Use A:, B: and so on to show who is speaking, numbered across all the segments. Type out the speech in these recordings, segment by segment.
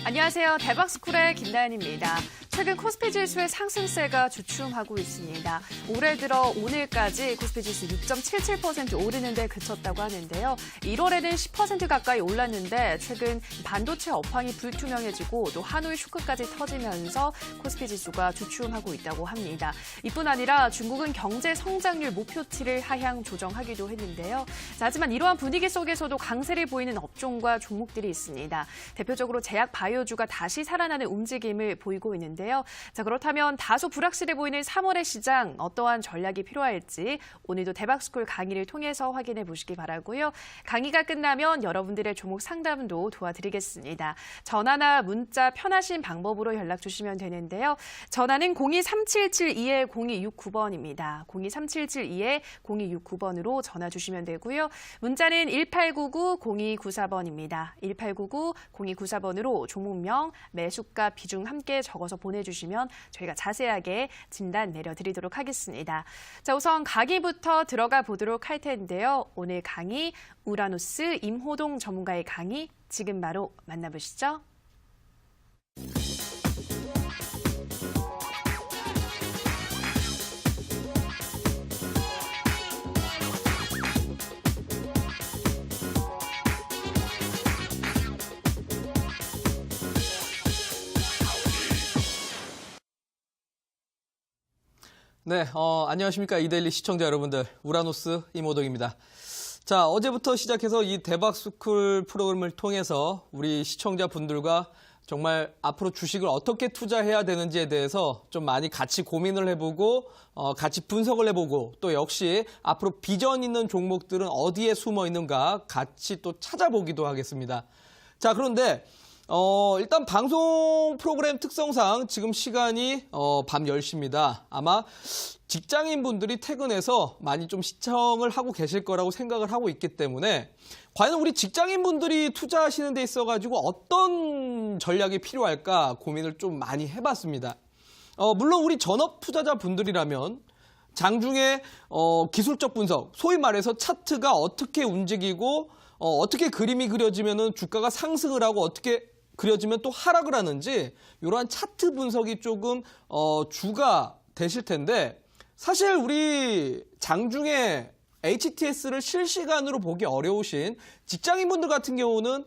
A: 안녕하세요. 대박스쿨의 김다현입니다. 최근 코스피 지수의 상승세가 주춤하고 있습니다. 올해 들어 오늘까지 코스피 지수 6.77% 오르는 데 그쳤다고 하는데요. 1월에는 10% 가까이 올랐는데 최근 반도체 업황이 불투명해지고 또 하노이 쇼크까지 터지면서 코스피 지수가 주춤하고 있다고 합니다. 이뿐 아니라 중국은 경제 성장률 목표치를 하향 조정하기도 했는데요. 자, 하지만 이러한 분위기 속에서도 강세를 보이는 업종과 종목들이 있습니다. 대표적으로 제약 바이오주가 다시 살아나는 움직임을 보이고 있는데요. 자, 그렇다면 다소 불확실해 보이는 3월의 시장 어떠한 전략이 필요할지 오늘도 대박스쿨 강의를 통해서 확인해 보시기 바라고요. 강의가 끝나면 여러분들의 종목 상담도 도와드리겠습니다. 전화나 문자 편하신 방법으로 연락 주시면 되는데요. 전화는 023772-0269번입니다. 023772-0269번으로 전화 주시면 되고요. 문자는 1899-0294번입니다. 1899-0294번으로 종목명, 매수가, 비중 함께 적어서 보내주시면 저희가 자세하게 진단 내려드리도록 하겠습니다. 자, 우선 강의부터 들어가 보도록 할 텐데요. 오늘 강의 우라노스 임호동 전문가의 강의 지금 바로 만나보시죠.
B: 네, 안녕하십니까. 이데일리 시청자 여러분들. 우라노스 임호동입니다. 자, 어제부터 시작해서 이 대박스쿨 프로그램을 통해서 우리 시청자분들과 정말 앞으로 주식을 어떻게 투자해야 되는지에 대해서 좀 많이 같이 고민을 해보고 같이 분석을 해보고 또 역시 앞으로 비전 있는 종목들은 어디에 숨어 있는가 같이 또 찾아보기도 하겠습니다. 자, 그런데 일단 방송 프로그램 특성상 지금 시간이 밤 10시입니다. 아마 직장인분들이 퇴근해서 많이 좀 시청을 하고 계실 거라고 생각을 하고 있기 때문에 과연 우리 직장인분들이 투자하시는 데 있어가지고 어떤 전략이 필요할까 고민을 좀 많이 해봤습니다. 물론 우리 전업 투자자분들이라면 장중에 기술적 분석, 소위 말해서 차트가 어떻게 움직이고 어떻게 그림이 그려지면은 주가가 상승을 하고 어떻게 그려지면 또 하락을 하는지 이러한 차트 분석이 조금 주가 되실 텐데 사실 우리 장중에 HTS를 실시간으로 보기 어려우신 직장인분들 같은 경우는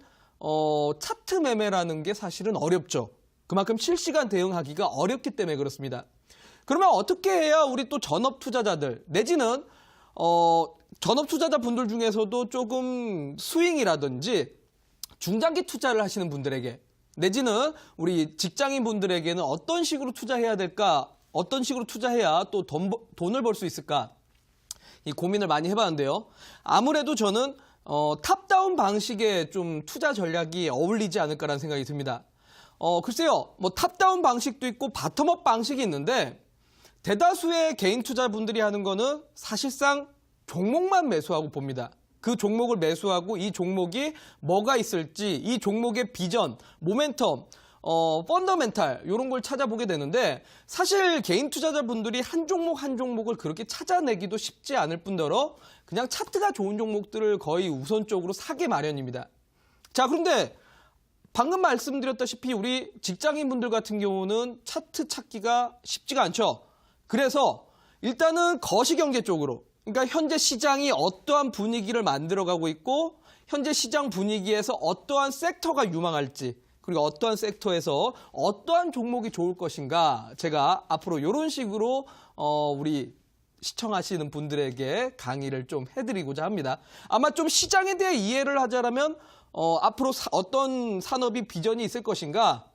B: 차트 매매라는 게 사실은 어렵죠. 그만큼 실시간 대응하기가 어렵기 때문에 그렇습니다. 그러면 어떻게 해야 우리 또 전업 투자자들 내지는 전업 투자자분들 중에서도 조금 스윙이라든지 중장기 투자를 하시는 분들에게 내지는 우리 직장인 분들에게는 어떤 식으로 투자해야 될까? 어떤 식으로 투자해야 또 돈을 벌 수 있을까? 이 고민을 많이 해봤는데요. 아무래도 저는 탑다운 방식의 좀 투자 전략이 어울리지 않을까라는 생각이 듭니다. 글쎄요, 뭐 탑다운 방식도 있고 바텀업 방식이 있는데 대다수의 개인 투자분들이 하는 거는 사실상 종목만 매수하고 봅니다. 그 종목을 매수하고 이 종목이 뭐가 있을지 이 종목의 비전, 모멘텀, 펀더멘탈 이런 걸 찾아보게 되는데 사실 개인 투자자분들이 한 종목 한 종목을 그렇게 찾아내기도 쉽지 않을 뿐더러 그냥 차트가 좋은 종목들을 거의 우선적으로 사게 마련입니다. 자, 그런데 방금 말씀드렸다시피 우리 직장인분들 같은 경우는 차트 찾기가 쉽지가 않죠. 그래서 일단은 거시경제 쪽으로 그러니까 현재 시장이 어떠한 분위기를 만들어가고 있고 현재 시장 분위기에서 어떠한 섹터가 유망할지 그리고 어떠한 섹터에서 어떠한 종목이 좋을 것인가 제가 앞으로 이런 식으로 우리 시청하시는 분들에게 강의를 좀 해드리고자 합니다. 아마 좀 시장에 대해 이해를 하자라면 앞으로 어떤 산업이 비전이 있을 것인가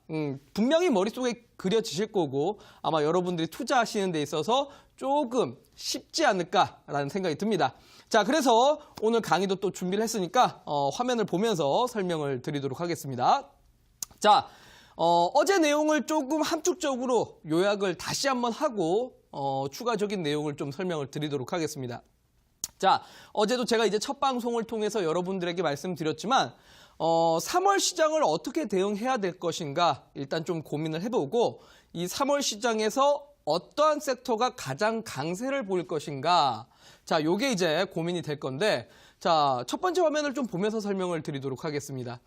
B: 분명히 머릿속에 그려지실 거고 아마 여러분들이 투자하시는 데 있어서 조금 쉽지 않을까라는 생각이 듭니다. 자, 그래서 오늘 강의도 또 준비를 했으니까 화면을 보면서 설명을 드리도록 하겠습니다. 자, 어제 내용을 조금 함축적으로 요약을 다시 한번 하고 추가적인 내용을 좀 설명을 드리도록 하겠습니다. 자, 어제도 제가 이제 첫 방송을 통해서 여러분들에게 말씀드렸지만 3월 시장을 어떻게 대응해야 될 것인가 일단 좀 고민을 해보고 이 3월 시장에서 어떠한 섹터가 가장 강세를 보일 것인가 자, 요게 이제 고민이 될 건데 자, 첫 번째 화면을 좀 보면서 설명을 드리도록 하겠습니다.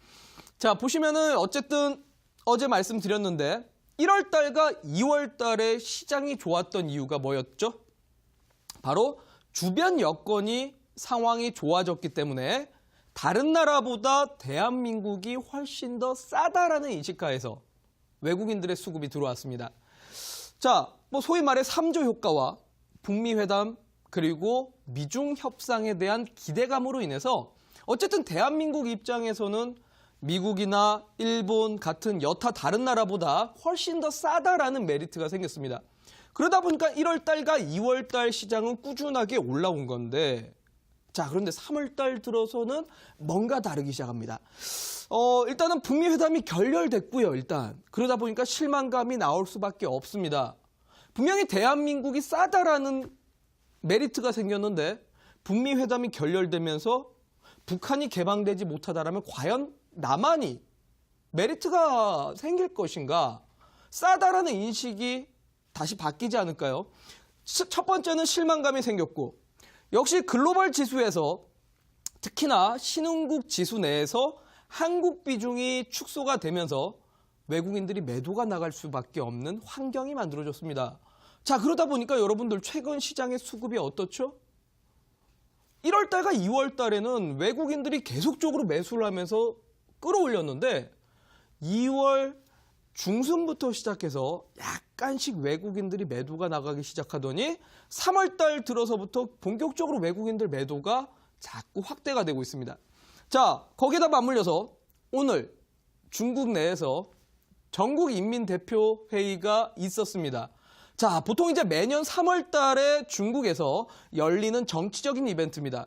B: 자, 보시면은 어쨌든 어제 말씀드렸는데 1월 달과 2월 달에 시장이 좋았던 이유가 뭐였죠? 바로 주변 여건이 상황이 좋아졌기 때문에 다른 나라보다 대한민국이 훨씬 더 싸다라는 인식하에서 외국인들의 수급이 들어왔습니다. 자, 뭐 소위 말해 3조 효과와 북미 회담 그리고 미중 협상에 대한 기대감으로 인해서 어쨌든 대한민국 입장에서는 미국이나 일본 같은 여타 다른 나라보다 훨씬 더 싸다라는 메리트가 생겼습니다. 그러다 보니까 1월 달과 2월 달 시장은 꾸준하게 올라온 건데 자, 그런데 3월 달 들어서는 뭔가 다르기 시작합니다. 일단은 북미 회담이 결렬됐고요, 일단. 그러다 보니까 실망감이 나올 수밖에 없습니다. 분명히 대한민국이 싸다라는 메리트가 생겼는데 북미 회담이 결렬되면서 북한이 개방되지 못하다라면 과연 남한이 메리트가 생길 것인가? 싸다라는 인식이 다시 바뀌지 않을까요? 첫 번째는 실망감이 생겼고 역시 글로벌 지수에서 특히나 신흥국 지수 내에서 한국 비중이 축소가 되면서 외국인들이 매도가 나갈 수밖에 없는 환경이 만들어졌습니다. 자, 그러다 보니까 여러분들 최근 시장의 수급이 어떻죠? 1월 달과 2월 달에는 외국인들이 계속적으로 매수를 하면서 끌어올렸는데 2월 중순부터 시작해서 약간씩 외국인들이 매도가 나가기 시작하더니 3월 달 들어서부터 본격적으로 외국인들 매도가 자꾸 확대가 되고 있습니다. 자, 거기에다 맞물려서 오늘 중국 내에서 전국인민대표회의가 있었습니다. 자, 보통 이제 매년 3월 달에 중국에서 열리는 정치적인 이벤트입니다.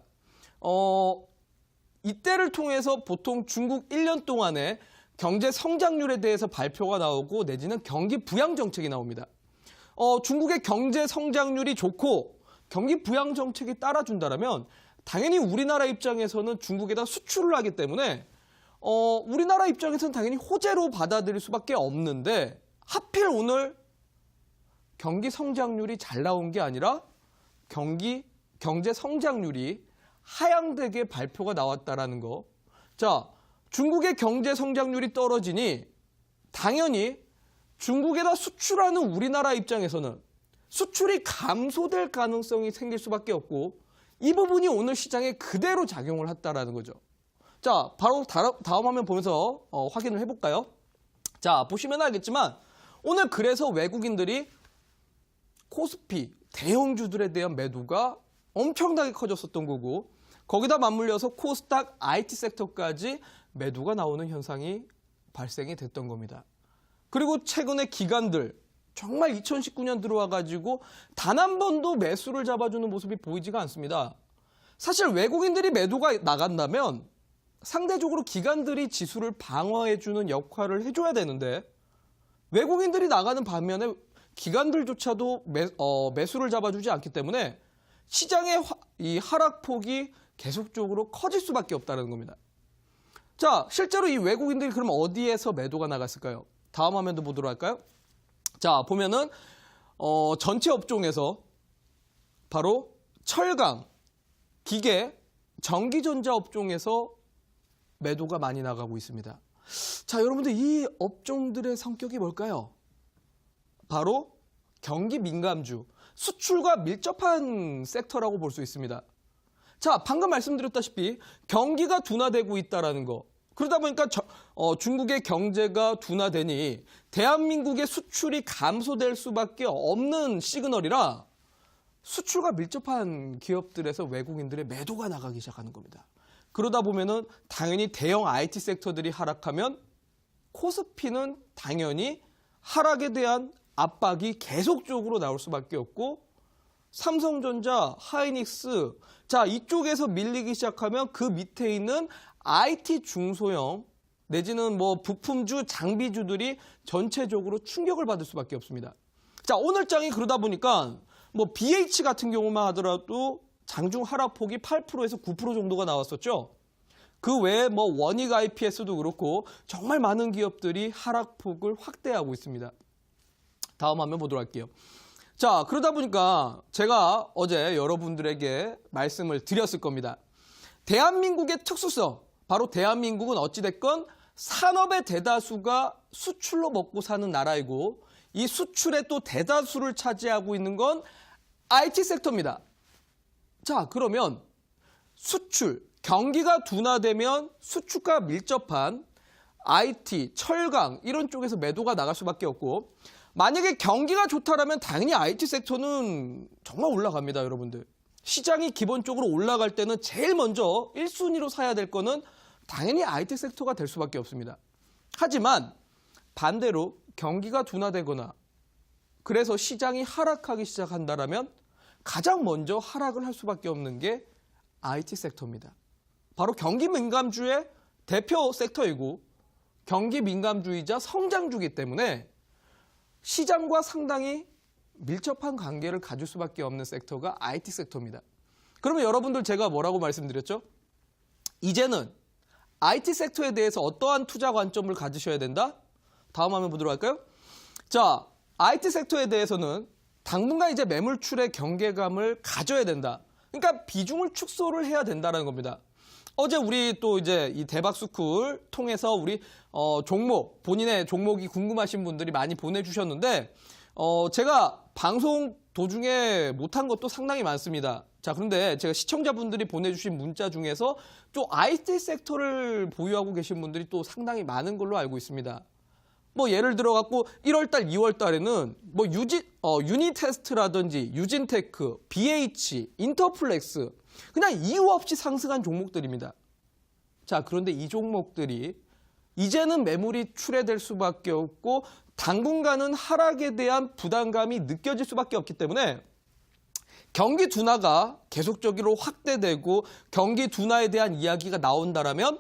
B: 이때를 통해서 보통 중국 1년 동안의 경제 성장률에 대해서 발표가 나오고 내지는 경기 부양 정책이 나옵니다. 중국의 경제 성장률이 좋고 경기 부양 정책이 따라준다면 당연히 우리나라 입장에서는 중국에다 수출을 하기 때문에 우리나라 입장에서는 당연히 호재로 받아들일 수밖에 없는데 하필 오늘 경기 성장률이 잘 나온 게 아니라 경제 성장률이 하향되게 발표가 나왔다라는 거. 자, 중국의 경제 성장률이 떨어지니 당연히 중국에다 수출하는 우리나라 입장에서는 수출이 감소될 가능성이 생길 수밖에 없고 이 부분이 오늘 시장에 그대로 작용을 했다라는 거죠. 자, 바로 다음 화면 보면서 확인을 해볼까요? 자, 보시면 알겠지만 오늘 그래서 외국인들이 코스피 대형주들에 대한 매도가 엄청나게 커졌었던 거고 거기다 맞물려서 코스닥 IT 섹터까지 매도가 나오는 현상이 발생이 됐던 겁니다. 그리고 최근에 기관들 정말 2019년 들어와가지고 단 한 번도 매수를 잡아주는 모습이 보이지가 않습니다. 사실 외국인들이 매도가 나간다면 상대적으로 기관들이 지수를 방어해주는 역할을 해줘야 되는데 외국인들이 나가는 반면에 기관들조차도 매수를 잡아주지 않기 때문에 시장의 이 하락폭이 계속적으로 커질 수밖에 없다는 겁니다. 자, 실제로 이 외국인들이 그럼 어디에서 매도가 나갔을까요? 다음 화면도 보도록 할까요? 자, 보면은 전체 업종에서 바로 철강, 기계, 전기전자 업종에서 매도가 많이 나가고 있습니다. 자, 여러분들 이 업종들의 성격이 뭘까요? 바로 경기 민감주, 수출과 밀접한 섹터라고 볼 수 있습니다. 자, 방금 말씀드렸다시피 경기가 둔화되고 있다는 거. 그러다 보니까 중국의 경제가 둔화되니 대한민국의 수출이 감소될 수밖에 없는 시그널이라 수출과 밀접한 기업들에서 외국인들의 매도가 나가기 시작하는 겁니다. 그러다 보면은 당연히 대형 IT 섹터들이 하락하면 코스피는 당연히 하락에 대한 압박이 계속적으로 나올 수밖에 없고 삼성전자, 하이닉스, 자, 이쪽에서 밀리기 시작하면 그 밑에 있는 IT 중소형 내지는 뭐 부품주, 장비주들이 전체적으로 충격을 받을 수밖에 없습니다. 자, 오늘 장이 그러다 보니까 뭐 BH 같은 경우만 하더라도 장중 하락폭이 8%에서 9% 정도가 나왔었죠. 그 외에 뭐 원익 IPS도 그렇고 정말 많은 기업들이 하락폭을 확대하고 있습니다. 다음 화면 보도록 할게요. 자, 그러다 보니까 제가 어제 여러분들에게 말씀을 드렸을 겁니다. 대한민국의 특수성, 바로 대한민국은 어찌됐건 산업의 대다수가 수출로 먹고 사는 나라이고 이 수출의 또 대다수를 차지하고 있는 건 IT 섹터입니다. 자, 그러면 수출, 경기가 둔화되면 수출과 밀접한 IT, 철강 이런 쪽에서 매도가 나갈 수밖에 없고 만약에 경기가 좋다라면 당연히 IT 섹터는 정말 올라갑니다, 여러분들. 시장이 기본적으로 올라갈 때는 제일 먼저 1순위로 사야 될 거는 당연히 IT 섹터가 될 수밖에 없습니다. 하지만 반대로 경기가 둔화되거나 그래서 시장이 하락하기 시작한다라면 가장 먼저 하락을 할 수밖에 없는 게 IT 섹터입니다. 바로 경기 민감주의 대표 섹터이고 경기 민감주의자 성장주이기 때문에 시장과 상당히 밀접한 관계를 가질 수밖에 없는 섹터가 IT 섹터입니다. 그러면 여러분들 제가 뭐라고 말씀드렸죠? 이제는 IT 섹터에 대해서 어떠한 투자 관점을 가지셔야 된다? 다음 화면 보도록 할까요? 자, IT 섹터에 대해서는 당분간 이제 매물출의 경계감을 가져야 된다. 그러니까 비중을 축소를 해야 된다는 겁니다. 어제 우리 또 이제 이 대박스쿨 통해서 우리 종목, 본인의 종목이 궁금하신 분들이 많이 보내주셨는데 제가 방송 도중에 못한 것도 상당히 많습니다. 자, 그런데 제가 시청자분들이 보내주신 문자 중에서 또 IT 섹터를 보유하고 계신 분들이 또 상당히 많은 걸로 알고 있습니다. 뭐 예를 들어 갖고 1월달, 2월달에는 뭐 유니테스트라든지 유진테크, BH, 인터플렉스 그냥 이유 없이 상승한 종목들입니다. 자, 그런데 이 종목들이 이제는 매물이 출회될 수밖에 없고 당분간은 하락에 대한 부담감이 느껴질 수밖에 없기 때문에 경기 둔화가 계속적으로 확대되고 경기 둔화에 대한 이야기가 나온다라면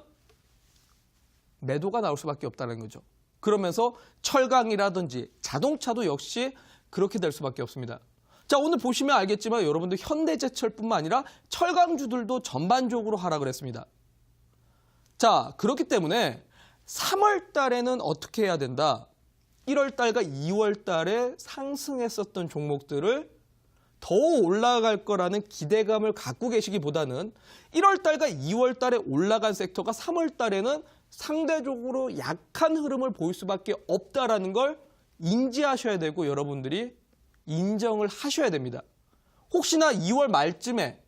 B: 매도가 나올 수밖에 없다는 거죠. 그러면서 철강이라든지 자동차도 역시 그렇게 될 수밖에 없습니다. 자, 오늘 보시면 알겠지만 여러분들 현대제철뿐만 아니라 철강주들도 전반적으로 하락을 했습니다. 자, 그렇기 때문에 3월 달에는 어떻게 해야 된다? 1월 달과 2월 달에 상승했었던 종목들을 더 올라갈 거라는 기대감을 갖고 계시기보다는 1월 달과 2월 달에 올라간 섹터가 3월 달에는 상대적으로 약한 흐름을 보일 수밖에 없다라는 걸 인지하셔야 되고 여러분들이 인정을 하셔야 됩니다. 혹시나 2월 말쯤에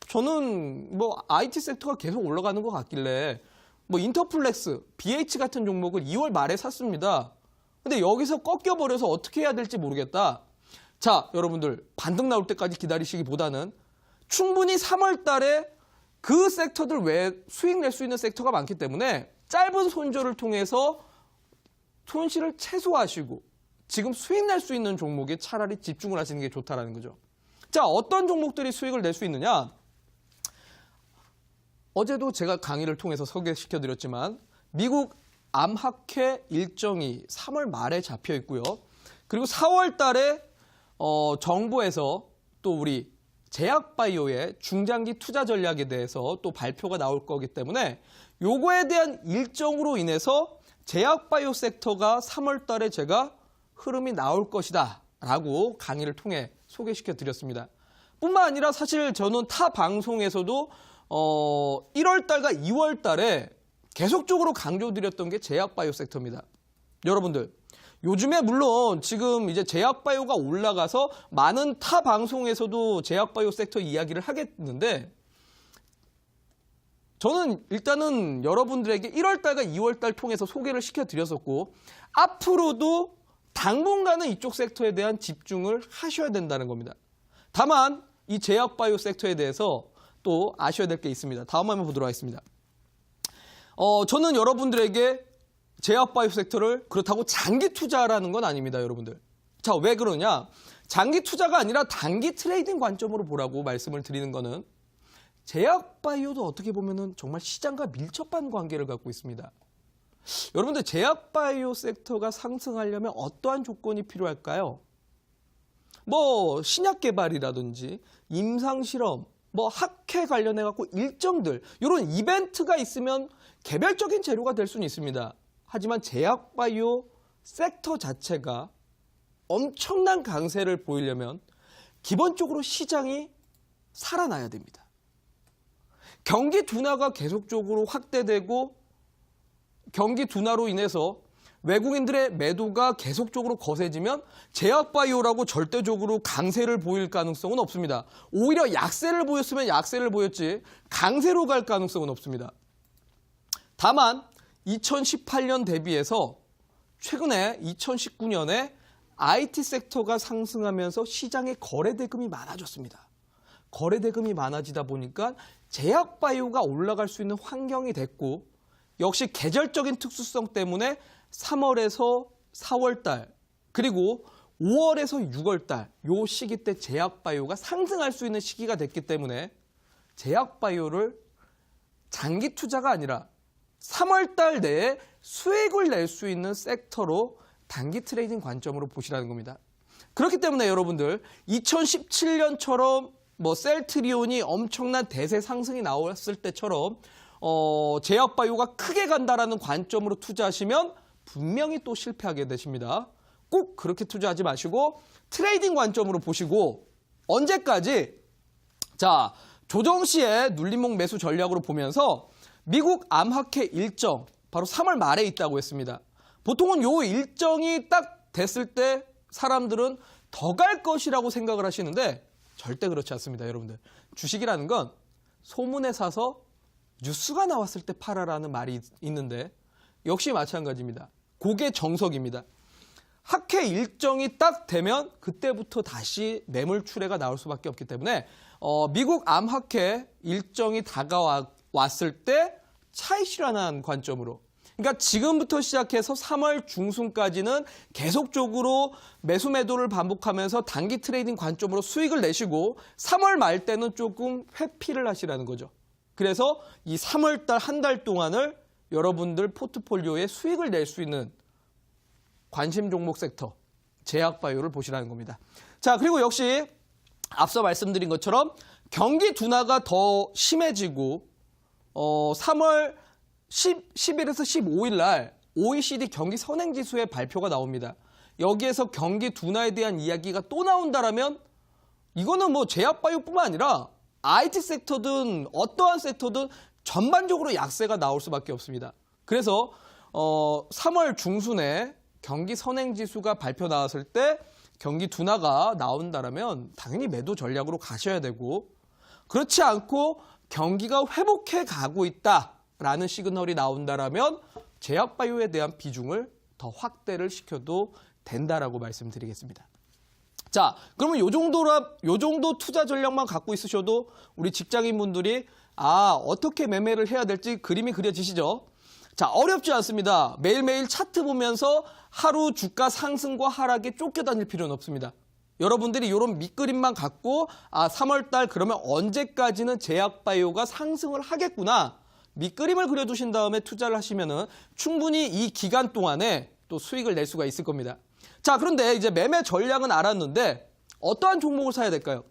B: 저는 뭐 IT 섹터가 계속 올라가는 것 같길래 뭐 인터플렉스, BH 같은 종목을 2월 말에 샀습니다. 근데 여기서 꺾여버려서 어떻게 해야 될지 모르겠다. 자, 여러분들 반등 나올 때까지 기다리시기보다는 충분히 3월 달에 그 섹터들 외에 수익 낼 수 있는 섹터가 많기 때문에 짧은 손절을 통해서 손실을 최소화하시고 지금 수익 낼 수 있는 종목에 차라리 집중을 하시는 게 좋다라는 거죠. 자, 어떤 종목들이 수익을 낼 수 있느냐? 어제도 제가 강의를 통해서 소개시켜드렸지만 미국 암학회 일정이 3월 말에 잡혀 있고요. 그리고 4월 달에 정부에서 또 우리 제약바이오의 중장기 투자 전략에 대해서 또 발표가 나올 거기 때문에 요거에 대한 일정으로 인해서 제약바이오 섹터가 3월 달에 제가 흐름이 나올 것이다 라고 강의를 통해 소개시켜 드렸습니다. 뿐만 아니라 사실 저는 타 방송에서도 1월 달과 2월 달에 계속적으로 강조드렸던 게 제약바이오 섹터입니다. 여러분들 요즘에 물론 지금 이제 제약바이오가 올라가서 많은 타 방송에서도 제약바이오 섹터 이야기를 하겠는데 저는 일단은 여러분들에게 1월달과 2월달 통해서 소개를 시켜드렸었고 앞으로도 당분간은 이쪽 섹터에 대한 집중을 하셔야 된다는 겁니다. 다만 이 제약바이오 섹터에 대해서 또 아셔야 될 게 있습니다. 다음 화면 보도록 하겠습니다. 저는 여러분들에게 제약바이오 섹터를 그렇다고 장기 투자라는 건 아닙니다, 여러분들. 자, 왜 그러냐? 장기 투자가 아니라 단기 트레이딩 관점으로 보라고 말씀을 드리는 거는 제약바이오도 어떻게 보면은 정말 시장과 밀접한 관계를 갖고 있습니다. 여러분들 제약바이오 섹터가 상승하려면 어떠한 조건이 필요할까요? 뭐 신약 개발이라든지 임상실험, 뭐 학회 관련해 갖고 일정들 이런 이벤트가 있으면 개별적인 재료가 될 수는 있습니다. 하지만 제약바이오 섹터 자체가 엄청난 강세를 보이려면 기본적으로 시장이 살아나야 됩니다. 경기 둔화가 계속적으로 확대되고 경기 둔화로 인해서 외국인들의 매도가 계속적으로 거세지면 제약바이오라고 절대적으로 강세를 보일 가능성은 없습니다. 오히려 약세를 보였으면 약세를 보였지 강세로 갈 가능성은 없습니다. 다만 2018년 대비해서 최근에 2019년에 IT 섹터가 상승하면서 시장에 거래대금이 많아졌습니다. 거래대금이 많아지다 보니까 제약바이오가 올라갈 수 있는 환경이 됐고 역시 계절적인 특수성 때문에 3월에서 4월달 그리고 5월에서 6월달 요 시기 때 제약바이오가 상승할 수 있는 시기가 됐기 때문에 제약바이오를 장기 투자가 아니라 3월달 내에 수익을 낼 수 있는 섹터로 단기 트레이딩 관점으로 보시라는 겁니다. 그렇기 때문에 여러분들 2017년처럼 셀트리온이 엄청난 대세 상승이 나왔을 때처럼 제약바이오가 크게 간다라는 관점으로 투자하시면 분명히 또 실패하게 되십니다. 꼭 그렇게 투자하지 마시고 트레이딩 관점으로 보시고 언제까지? 자, 조정 시에 눌림목 매수 전략으로 보면서 미국 암학회 일정 바로 3월 말에 있다고 했습니다. 보통은 요 일정이 딱 됐을 때 사람들은 더 갈 것이라고 생각을 하시는데 절대 그렇지 않습니다, 여러분들. 주식이라는 건 소문에 사서 뉴스가 나왔을 때 팔아라는 말이 있는데 역시 마찬가지입니다. 그게 정석입니다. 학회 일정이 딱 되면 그때부터 다시 매물 출회가 나올 수밖에 없기 때문에 미국 암학회 일정이 다가왔을 때 차익실현한 관점으로 그러니까 지금부터 시작해서 3월 중순까지는 계속적으로 매수 매도를 반복하면서 단기 트레이딩 관점으로 수익을 내시고 3월 말 때는 조금 회피를 하시라는 거죠. 그래서 이 3월 달 한 달 동안을 여러분들 포트폴리오에 수익을 낼 수 있는 관심 종목 섹터 제약바이오를 보시라는 겁니다. 자, 그리고 역시 앞서 말씀드린 것처럼 경기 둔화가 더 심해지고 3월 10일에서 15일 날 OECD 경기 선행지수의 발표가 나옵니다. 여기에서 경기 둔화에 대한 이야기가 또 나온다라면 이거는 제약바이오뿐만 아니라 IT 섹터든 어떠한 섹터든 전반적으로 약세가 나올 수밖에 없습니다. 그래서 3월 중순에 경기 선행지수가 발표 나왔을 때 경기 둔화가 나온다라면 당연히 매도 전략으로 가셔야 되고 그렇지 않고 경기가 회복해 가고 있다라는 시그널이 나온다라면 제약바이오에 대한 비중을 더 확대를 시켜도 된다라고 말씀드리겠습니다. 자, 그러면 요 정도 투자 전략만 갖고 있으셔도 우리 직장인분들이 어떻게 매매를 해야 될지 그림이 그려지시죠? 자, 어렵지 않습니다. 매일매일 차트 보면서 하루 주가 상승과 하락에 쫓겨다닐 필요는 없습니다. 여러분들이 이런 밑그림만 갖고 3월 달 그러면 언제까지는 제약바이오가 상승을 하겠구나. 밑그림을 그려두신 다음에 투자를 하시면은 충분히 이 기간 동안에 또 수익을 낼 수가 있을 겁니다. 자, 그런데 이제 매매 전략은 알았는데 어떠한 종목을 사야 될까요?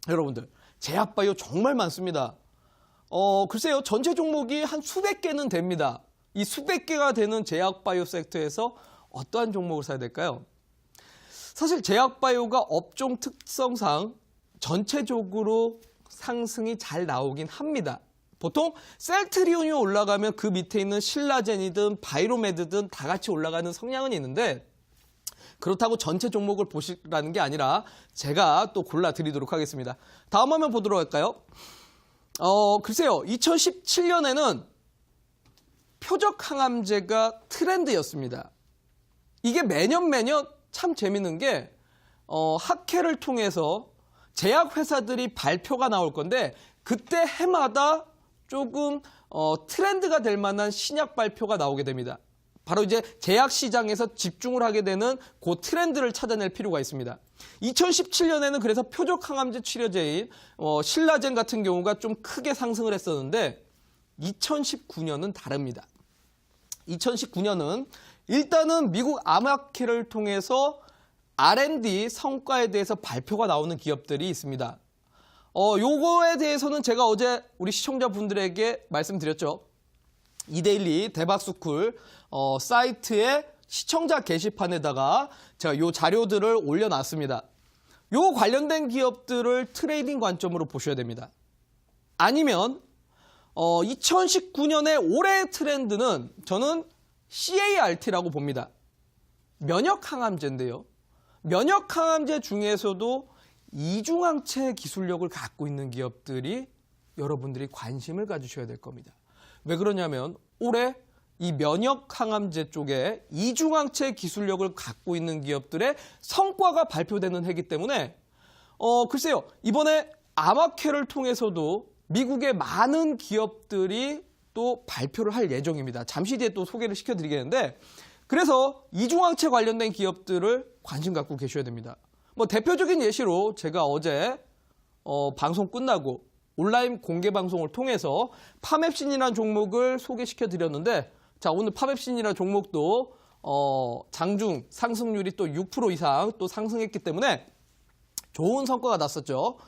B: 여러분들, 제약바이오 정말 많습니다. 글쎄요, 전체 종목이 한 수백 개는 됩니다. 이 수백 개가 되는 제약바이오 섹터에서 어떠한 종목을 사야 될까요? 사실 제약바이오가 업종 특성상 전체적으로 상승이 잘 나오긴 합니다. 보통 셀트리온이 올라가면 그 밑에 있는 신라젠이든 바이로메드든 다 같이 올라가는 성향은 있는데 그렇다고 전체 종목을 보시라는 게 아니라 제가 또 골라드리도록 하겠습니다. 다음 화면 보도록 할까요? 글쎄요, 2017년에는 표적 항암제가 트렌드였습니다. 이게 매년 참 재밌는 게 학회를 통해서 제약회사들이 발표가 나올 건데 그때 해마다 조금 트렌드가 될 만한 신약 발표가 나오게 됩니다. 바로 이제 제약 시장에서 집중을 하게 되는 그 트렌드를 찾아낼 필요가 있습니다. 2017년에는 그래서 표적 항암제 치료제인 신라젠 같은 경우가 좀 크게 상승을 했었는데 2019년은 다릅니다. 2019년은 일단은 미국 암학회를 통해서 R&D 성과에 대해서 발표가 나오는 기업들이 있습니다. 요거에 대해서는 제가 어제 우리 시청자분들에게 말씀드렸죠. 이데일리 대박스쿨 사이트에 시청자 게시판에다가 제가 요 자료들을 올려놨습니다. 요 관련된 기업들을 트레이딩 관점으로 보셔야 됩니다. 아니면 2019년의 올해의 트렌드는 저는 CART라고 봅니다. 면역항암제인데요. 면역항암제 중에서도 이중항체 기술력을 갖고 있는 기업들이 여러분들이 관심을 가지셔야 될 겁니다. 왜 그러냐면 올해 이 면역항암제 쪽에 이중항체 기술력을 갖고 있는 기업들의 성과가 발표되는 해이기 때문에 글쎄요. 이번에 아마케를 통해서도 미국의 많은 기업들이 또 발표를 할 예정입니다. 잠시 뒤에 또 소개를 시켜드리겠는데 그래서 이중항체 관련된 기업들을 관심 갖고 계셔야 됩니다. 뭐 대표적인 예시로 제가 어제 방송 끝나고 온라인 공개 방송을 통해서 파맵신이라는 종목을 소개시켜 드렸는데 자 오늘 파맵신이라는 종목도 장중 상승률이 또 6% 이상 또 상승했기 때문에 좋은 성과가 났었죠.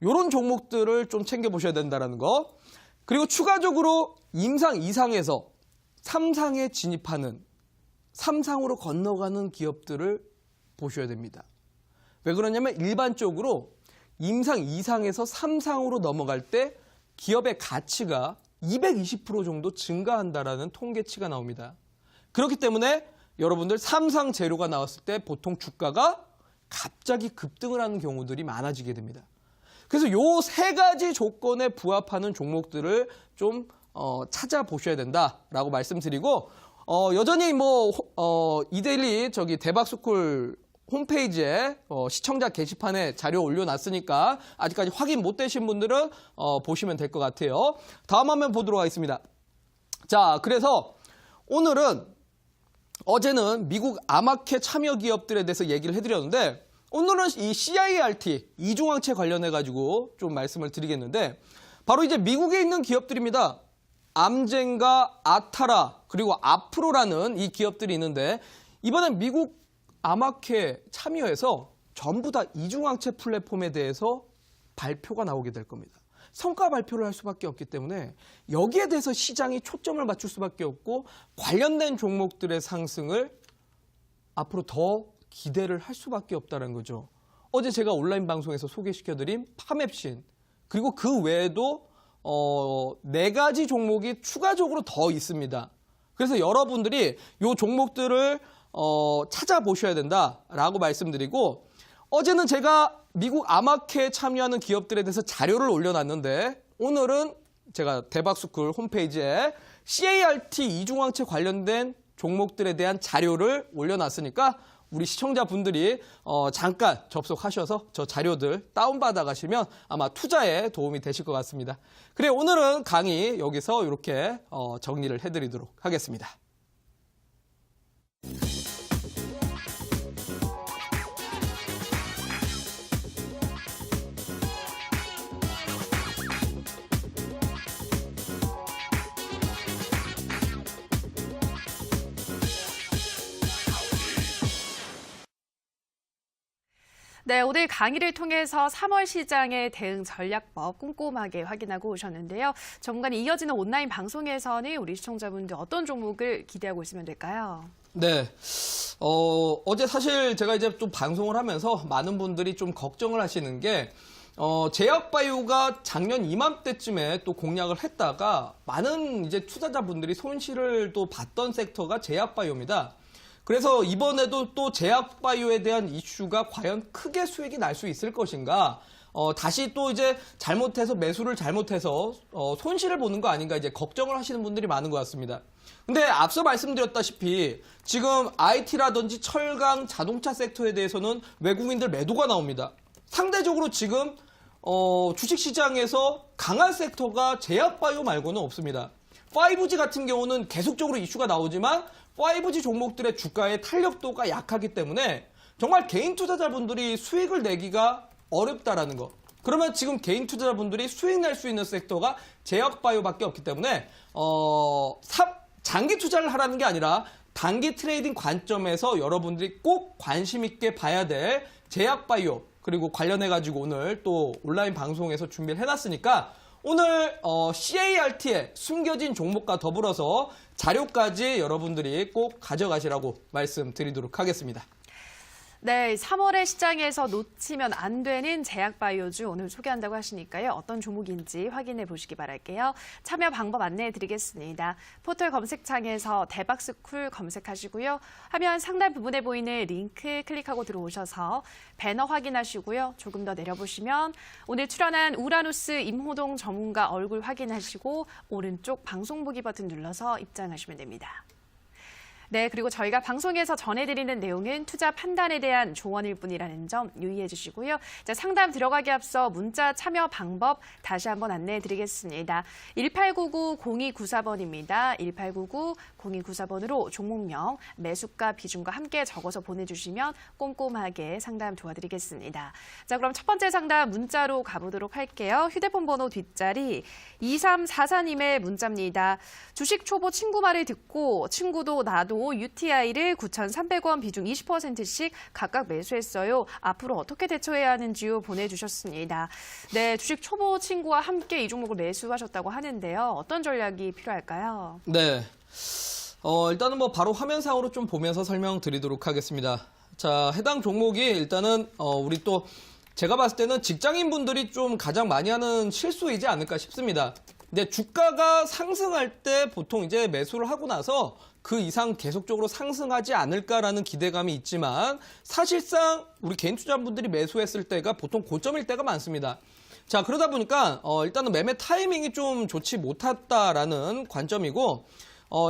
B: 이런 종목들을 좀 챙겨보셔야 된다는 거. 그리고 추가적으로 임상 2상에서 3상에 진입하는 3상으로 건너가는 기업들을 보셔야 됩니다. 왜 그러냐면 일반적으로 임상 2상에서 3상으로 넘어갈 때 기업의 가치가 220% 정도 증가한다라는 통계치가 나옵니다. 그렇기 때문에 여러분들 3상 재료가 나왔을 때 보통 주가가 갑자기 급등을 하는 경우들이 많아지게 됩니다. 그래서 요 세 가지 조건에 부합하는 종목들을 좀 찾아보셔야 된다라고 말씀드리고 여전히 이데일리 대박스쿨 홈페이지에 시청자 게시판에 자료 올려놨으니까 아직까지 확인 못 되신 분들은 보시면 될 것 같아요. 다음 화면 보도록 하겠습니다. 자, 그래서 오늘은 어제는 미국 아마케 참여 기업들에 대해서 얘기를 해드렸는데 오늘은 이 CART 이중항체 관련해가지고 좀 말씀을 드리겠는데 바로 이제 미국에 있는 기업들입니다. 암젠과 아타라 그리고 아프로라는 이 기업들이 있는데 이번엔 미국 아마케 참여해서 전부 다 이중항체 플랫폼에 대해서 발표가 나오게 될 겁니다. 성과 발표를 할 수밖에 없기 때문에 여기에 대해서 시장이 초점을 맞출 수밖에 없고 관련된 종목들의 상승을 앞으로 더 기대를 할 수밖에 없다는 거죠. 어제 제가 온라인 방송에서 소개시켜드린 파맵신 그리고 그 외에도 4가지 종목이 추가적으로 더 있습니다. 그래서 여러분들이 이 종목들을 찾아보셔야 된다라고 말씀드리고 어제는 제가 미국 아마케에 참여하는 기업들에 대해서 자료를 올려놨는데 오늘은 제가 대박스쿨 홈페이지에 CART 이중항체 관련된 종목들에 대한 자료를 올려놨으니까 우리 시청자분들이 잠깐 접속하셔서 저 자료들 다운받아 가시면 아마 투자에 도움이 되실 것 같습니다. 그래 오늘은 강의 여기서 이렇게 정리를 해드리도록 하겠습니다.
A: 네, 오늘 강의를 통해서 3월 시장의 대응 전략법 꼼꼼하게 확인하고 오셨는데요. 전문가님 이어지는 온라인 방송에서는 우리 시청자분들 어떤 종목을 기대하고 있으면 될까요?
B: 네. 어제 사실 제가 이제 좀 방송을 하면서 많은 분들이 좀 걱정을 하시는 게 제약바이오가 작년 이맘때쯤에 또 공략을 했다가 많은 이제 투자자분들이 손실을 또 봤던 섹터가 제약바이오입니다. 그래서 이번에도 또 제약바이오에 대한 이슈가 과연 크게 수익이 날 수 있을 것인가? 다시 또 이제 매수를 잘못해서 손실을 보는 거 아닌가 이제 걱정을 하시는 분들이 많은 것 같습니다. 근데 앞서 말씀드렸다시피 지금 IT라든지 철강, 자동차 섹터에 대해서는 외국인들 매도가 나옵니다. 상대적으로 지금 주식시장에서 강한 섹터가 제약바이오 말고는 없습니다. 5G 같은 경우는 계속적으로 이슈가 나오지만 5G 종목들의 주가의 탄력도가 약하기 때문에 정말 개인 투자자분들이 수익을 내기가 어렵다라는 거. 그러면 지금 개인 투자자분들이 수익 낼 수 있는 섹터가 제약바이오밖에 없기 때문에 장기 투자를 하라는 게 아니라 단기 트레이딩 관점에서 여러분들이 꼭 관심 있게 봐야 될 제약바이오 그리고 관련해가지고 오늘 또 온라인 방송에서 준비를 해놨으니까 오늘 CART의 숨겨진 종목과 더불어서 자료까지 여러분들이 꼭 가져가시라고 말씀드리도록 하겠습니다.
A: 네, 3월의 시장에서 놓치면 안 되는 제약바이오주 오늘 소개한다고 하시니까요. 어떤 종목인지 확인해 보시기 바랄게요. 참여 방법 안내해 드리겠습니다. 포털 검색창에서 대박스쿨 검색하시고요. 화면 상단 부분에 보이는 링크 클릭하고 들어오셔서 배너 확인하시고요. 조금 더 내려보시면 오늘 출연한 우라노스 임호동 전문가 얼굴 확인하시고 오른쪽 방송 보기 버튼 눌러서 입장하시면 됩니다. 네, 그리고 저희가 방송에서 전해드리는 내용은 투자 판단에 대한 조언일 뿐이라는 점 유의해 주시고요. 자, 상담 들어가기 앞서 문자 참여 방법 다시 한번 안내해 드리겠습니다. 1899-0294번입니다. 1899-0294번으로 종목명, 매수가, 비중과 함께 적어서 보내주시면 꼼꼼하게 상담 도와드리겠습니다. 자, 그럼 첫 번째 상담 문자로 가보도록 할게요. 휴대폰 번호 뒷자리 2344님의 문자입니다. 주식 초보 친구 말을 듣고 친구도 나도 UTI를 9,300원 비중 20%씩 각각 매수했어요. 앞으로 어떻게 대처해야 하는지요 보내주셨습니다. 네, 주식 초보 친구와 함께 이 종목을 매수하셨다고 하는데요. 어떤 전략이 필요할까요?
B: 네. 일단은 뭐 바로 화면상으로 좀 보면서 설명드리도록 하겠습니다. 자, 해당 종목이 일단은 우리 또 제가 봤을 때는 직장인분들이 좀 가장 많이 하는 실수이지 않을까 싶습니다. 근데 주가가 상승할 때 보통 이제 매수를 하고 나서 그 이상 계속적으로 상승하지 않을까라는 기대감이 있지만 사실상 우리 개인 투자분들이 매수했을 때가 보통 고점일 때가 많습니다. 자, 그러다 보니까 일단은 매매 타이밍이 좀 좋지 못했다라는 관점이고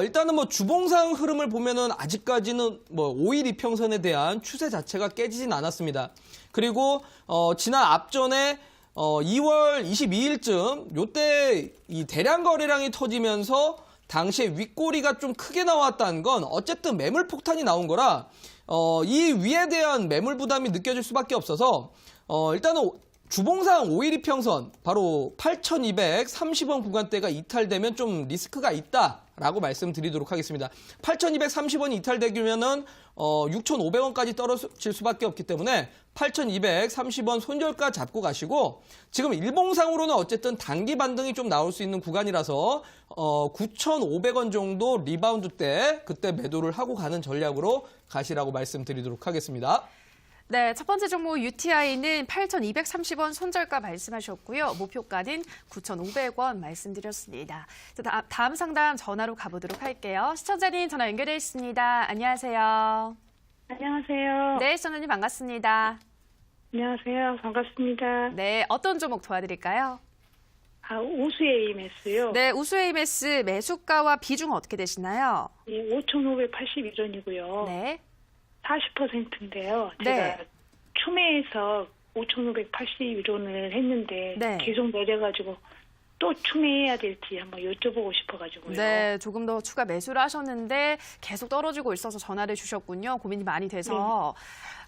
B: 일단은 뭐 주봉상 흐름을 보면은 아직까지는 뭐 5일 이평선에 대한 추세 자체가 깨지진 않았습니다. 그리고 지난 앞전에 2월 22일쯤 요때 이 대량 거래량이 터지면서 당시에 윗꼬리가 좀 크게 나왔다는 건 어쨌든 매물 폭탄이 나온 거라 이 위에 대한 매물 부담이 느껴질 수밖에 없어서 일단은 주봉상 5일 이평선 바로 8,230원 구간대가 이탈되면 좀 리스크가 있다라고 말씀드리도록 하겠습니다. 8,230원이 이탈되면은 6,500원까지 떨어질 수밖에 없기 때문에 8,230원 손절가 잡고 가시고 지금 일봉상으로는 어쨌든 단기 반등이 좀 나올 수 있는 구간이라서 9,500원 정도 리바운드 때 그때 매도를 하고 가는 전략으로 가시라고 말씀드리도록 하겠습니다.
A: 네, 첫 번째 종목 UTI는 8,230원 손절가 말씀하셨고요. 목표가는 9,500원 말씀드렸습니다. 자, 다음 상담 전화로 가보도록 할게요. 시청자님 전화 연결돼 있습니다. 안녕하세요.
C: 안녕하세요.
A: 네, 시청자님 반갑습니다.
C: 안녕하세요. 반갑습니다.
A: 네, 어떤 종목 도와드릴까요?
C: 우수에임했어요.
A: 네, 우수에이메스 매수가와 비중은 어떻게 되시나요?
C: 예, 5,581원이고요.
A: 네.
C: 40%인데요.
A: 네.
C: 제가 추매해서 5,581원을 했는데
A: 네.
C: 계속 내려가지고 또 추매해야 될지 한번 여쭤보고 싶어가지고요.
A: 네, 조금 더 추가 매수를 하셨는데 계속 떨어지고 있어서 전화를 주셨군요. 고민이 많이 돼서.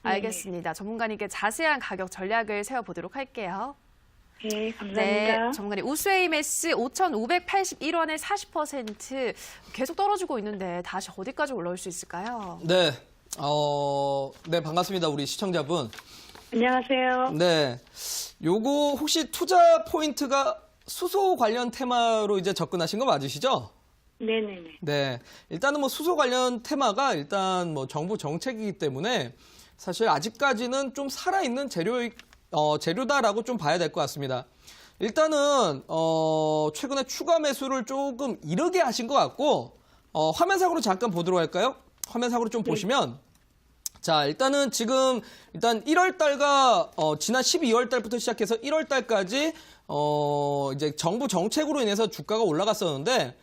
C: 네.
A: 알겠습니다. 전문가님께 자세한 가격 전략을 세워보도록 할게요.
C: 네, 감사합니다.
A: 네, 전문가님 우수에이메스 5,581원에 40% 계속 떨어지고 있는데 다시 어디까지 올라올 수 있을까요?
B: 네. 네, 반갑습니다. 우리 시청자분.
C: 안녕하세요.
B: 네. 요거 혹시 투자 포인트가 수소 관련 테마로 이제 접근하신 거 맞으시죠?
C: 네네네.
B: 네. 일단은 뭐 수소 관련 테마가 일단 뭐 정부 정책이기 때문에 사실 아직까지는 좀 살아있는 재료다라고 좀 봐야 될 것 같습니다. 일단은, 최근에 추가 매수를 조금 이르게 하신 것 같고, 화면상으로 잠깐 보도록 할까요? 화면상으로 좀 보시면, 자, 일단은 지금, 일단 1월 달과, 지난 12월 달부터 시작해서 1월 달까지, 이제 정부 정책으로 인해서 주가가 올라갔었는데,